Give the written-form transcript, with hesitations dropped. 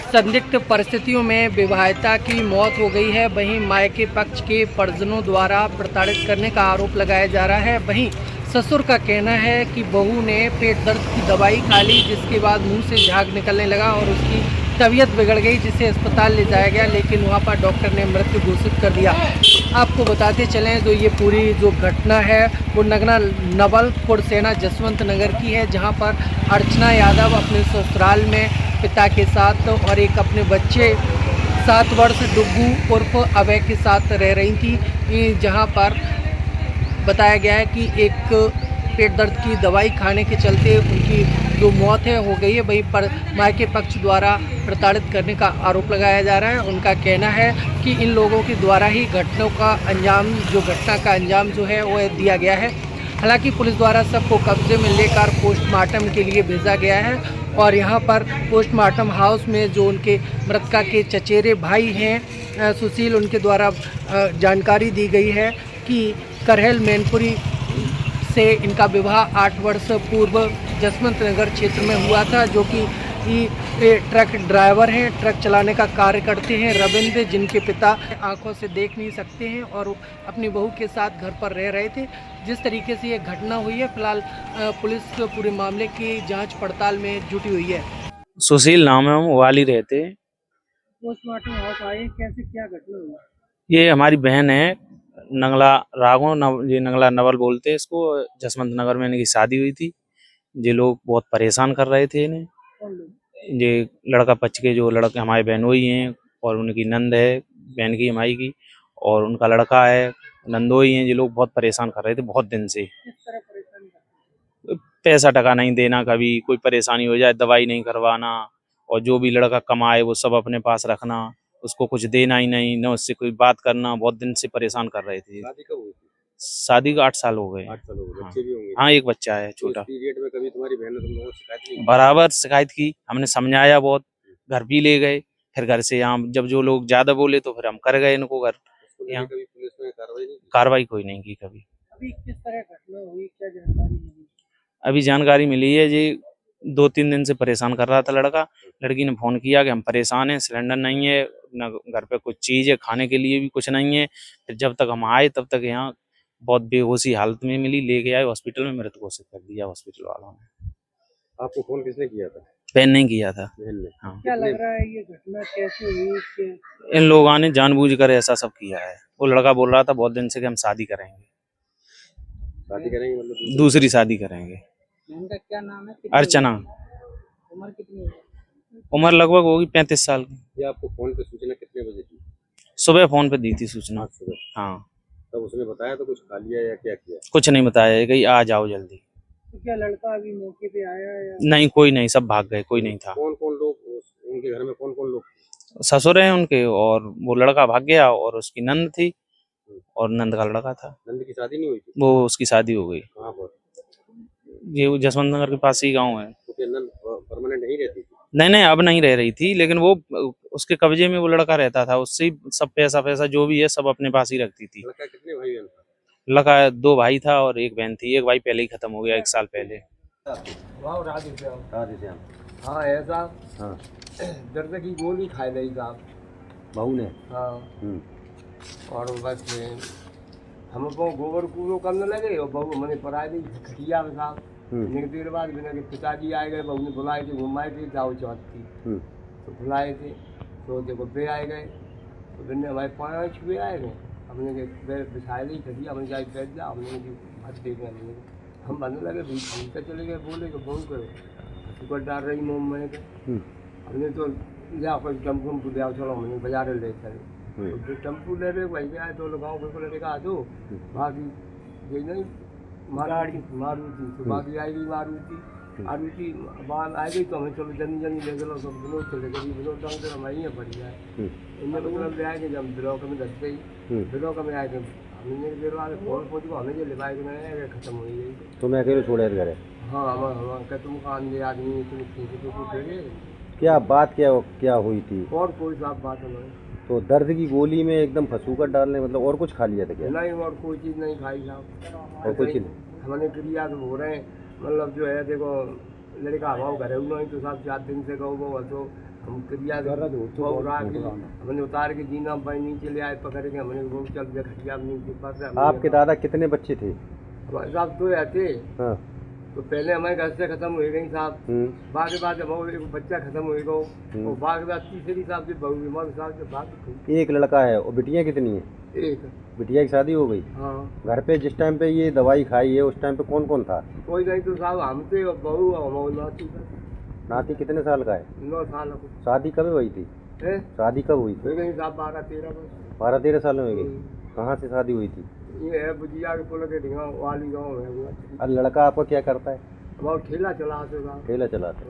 संदिग्ध परिस्थितियों में विवाहिता की मौत हो गई है। वहीं मायके पक्ष के परिजनों द्वारा प्रताड़ित करने का आरोप लगाया जा रहा है। वहीं ससुर का कहना है कि बहू ने पेट दर्द की दवाई खा ली, जिसके बाद मुंह से झाग निकलने लगा और उसकी तबीयत बिगड़ गई, जिसे अस्पताल ले जाया गया, लेकिन वहां पर डॉक्टर ने मृत्यु घोषित कर दिया। आपको बताते चलें तो ये पूरी जो घटना है वो नगना नवल कुरसेना जसवंत नगर की है, जहां पर अर्चना यादव अपने ससुराल में पिता के साथ और एक अपने बच्चे 7 वर्ष डुग्गू उर्फ अभय के साथ रह रही थी, जहां पर बताया गया है कि एक पेट दर्द की दवाई खाने के चलते उनकी जो मौत है हो गई है। वहीं पर मायके पक्ष द्वारा प्रताड़ित करने का आरोप लगाया जा रहा है। उनका कहना है कि इन लोगों के द्वारा ही घटना का अंजाम जो है वो दिया गया है। हालांकि पुलिस द्वारा सबको कब्जे में लेकर पोस्टमार्टम के लिए भेजा गया है और यहाँ पर पोस्टमार्टम हाउस में जो उनके मृतका के चचेरे भाई हैं सुशील, उनके द्वारा जानकारी दी गई है कि करहल मैनपुरी से इनका विवाह 8 वर्ष पूर्व जसवंत नगर क्षेत्र में हुआ था, जो कि ट्रक ड्राइवर हैं, ट्रक चलाने का कार्य करते हैं रविंद्र, जिनके पिता आंखों से देख नहीं सकते हैं और अपनी बहू के साथ घर पर रह रहे थे। जिस तरीके से ये घटना हुई है, फिलहाल पुलिस पूरे मामले की जांच पड़ताल में जुटी हुई है। सुशील नाम है, हम वाली रहते। पोस्टमार्टम हाउस आए, कैसे क्या घटना हुई? ये हमारी बहन है, नंगला ये नंगला नवल बोलते हैं इसको। जसवंत नगर में इनकी शादी हुई थी। ये लोग बहुत परेशान कर रहे थे इन्हें। ये लड़का पक्ष के जो लड़के हमारे बहनोई हैं और उनकी नंद है बहन की हमारी की, और उनका लड़का है नंदोई हैं। ये लोग बहुत परेशान कर रहे थे बहुत दिन से। किस तरह परेशान? पैसा टका नहीं देना, कभी कोई परेशानी हो जाए दवाई नहीं करवाना, और जो भी लड़का कमाए वो सब अपने पास रखना, उसको कुछ देना ही नहीं, न उससे कोई बात करना। बहुत दिन से परेशान कर रहे थे। शादी कब हुई थी? शादी को 8 साल हो गए। 8 साल हो गए। हाँ। बच्चे भी होंगे? हाँ, एक बच्चा है छोटा। इस पीरियड में कभी तुम्हारी बहन ने तुम लोगों को शिकायत नहीं की? बराबर शिकायत की, हमने समझाया बहुत, घर भी ले गए, फिर घर से यहाँ जब जो लोग ज्यादा बोले तो फिर हम कर गए इनको घर। यहाँ कभी पुलिस ने कार्रवाई नहीं की? कार्रवाई कोई नहीं की कभी। अभी किस तरह घटना हुई, क्या जानकारी मिली? अभी जानकारी मिली है जी, 2-3 दिन से परेशान कर रहा था लड़का। लड़की ने फोन किया कि हम परेशान हैं, सिलेंडर नहीं है, न घर पे कुछ चीज़ है, खाने के लिए भी कुछ नहीं है। फिर जब तक हम आए तब तक यहाँ बहुत बेहोशी हालत में मिली, लेके आए हॉस्पिटल में, मृत घोषित कर दिया हॉस्पिटल वालों ने। आपको फोन किसने किया था? बहन ने किया था। बहन ने? हाँ। क्या लग रहा है ये घटना कैसे हुई? इन लोगों ने जानबूझकर ऐसा सब किया है। वो लड़का बोल रहा था बहुत दिन से कि हम शादी करेंगे, शादी करेंगे मतलब दूसरी शादी करेंगे। उनका क्या नाम है? अर्चना। उम्र कितनी है? उम्र लगभग होगी 35 साल की। ये आपको फोन पे सूचना कितने बजे की? सुबह फोन पे दी थी सूचना। आज सुबह? हाँ। तब उसने बताया तो कुछ खा लिया या क्या किया? कुछ नहीं बताया, कहीं आ जाओ जल्दी। तो क्या लड़का अभी मौके पे आया या? नहीं, कोई नहीं, सब भाग गए, कोई नहीं था। कौन कौन लोग उनके घर में, कौन कौन लोग? ससुर हैं उनके, और वो लड़का भाग गया, और उसकी नंद थी और नंद का लड़का था। नंद की शादी नहीं हुई थी? वो उसकी शादी हो गई। कहाँ पर? ये जसवंत नगर के पास ही गांव है। तो क्या नंद परमानेंट नहीं रहती थी? नहीं, अब नहीं रह रही थी, लेकिन वो उसके कब्जे में वो लड़का रहता था, उससे ही सब पैसा जो भी है सब अपने पास ही रखती थी। लड़का कितने भाई बहन था? लड़का 2 भाई था और 1 बहन थी। एक भाई पहले ही खत्म हो गया 1 साल पहले। राधेश्याम। हाँ ऐसा हाँ। दर्द की गोली खाई रही साहब। बहू ने? हाँ। और बस हम अपने गोबर कूड़ो करने लगे और बहू मैंने पढ़ाई दी खटिया में साहब। एक देर बाद बिना के पिताजी आए गए, बहू ने बुलाए थे, घुमाए थे दाव चौथ की, तो बुलाए थे, तो देखो बे आए गए, तो दिन हमारे 5 बे आए गए। हमने बिछाए दी खटिया, हमने जाके बैठ दिया, हमने भात देखना नहीं, हम बनने लगे भूलते चले गए, बोले तो फोन करो शुक्र डाल रही मोम मैंने के। हमने तो जा कोई टम्पू ले आओ, चलो हमने बाजार ले चले, टम्पू ले रहे वही आए, तो गाँव बिल्कुल लेकर दो बाकी ये नहीं मारुति तो बाकी आई गई मारुति बाल आ गई, तो हमें चलो जनी ले चलो, सब विनोद चले गए, विनोद टांग तो हमारी है बढ़िया है। इनमें मतलब ले आए कि जब ब्लॉक में दसते ही ब्लॉक में आए थे, हमने देर बाद फोन पहुँच को हमें जो लिवाए के खत्म हो गई। तो मैं अकेले छोड़े घर? हाँ हम तुम खान दे आदमी तुम ठीक तो पूछेंगे क्या बात क्या हुई थी? और कोई साफ बात हमारे तो दर्द की गोली में एकदम फंसूकर डालने, मतलब और कुछ खा लिया था क्या? नहीं, और कोई चीज़ नहीं खाई साहब। और कुछ नहीं? हमने क्रिया तो हो रहे हैं, मतलब जो है देखो लड़का हमारा घर है नहीं, तो साहब 4 दिन से गौ वो तो हम क्रिया हमने उतार के जीना पानी नीचे ले आए, पकड़ के हमने वो चल गया खटिया में नीचे पास। आपके दादा कितने बच्चे थे? साहब तो आते हाँ। तो पहले हमारे घर से खत्म हो गई साहब, बाद के बाद वो एक बच्चा खत्म हो गया, और बाद के बाद तीसरी साहब से बहू बीमार साहब से बात। एक लड़का है और बिटिया कितनी है? एक। बिटिया की शादी हो गई? हाँ। घर पे जिस टाइम पे ये दवाई खाई है उस टाइम पे कौन कौन था? कोई नहीं, तो साहब हम थे और बहू और हमारी नाती। नाती कितने साल का है? 9 साल। शादी कब हुई थी? शादी कब हुई थी? हो गई साहब 12-13 वर्ष। 12-13 साल में हो गई। कहाँ से शादी हुई थी? ये है बुझिया के पुल के ढिंगा वाली गाँव है। और लड़का आपका क्या करता है? वो ठेला चलाते साहब। ठेला चलाते।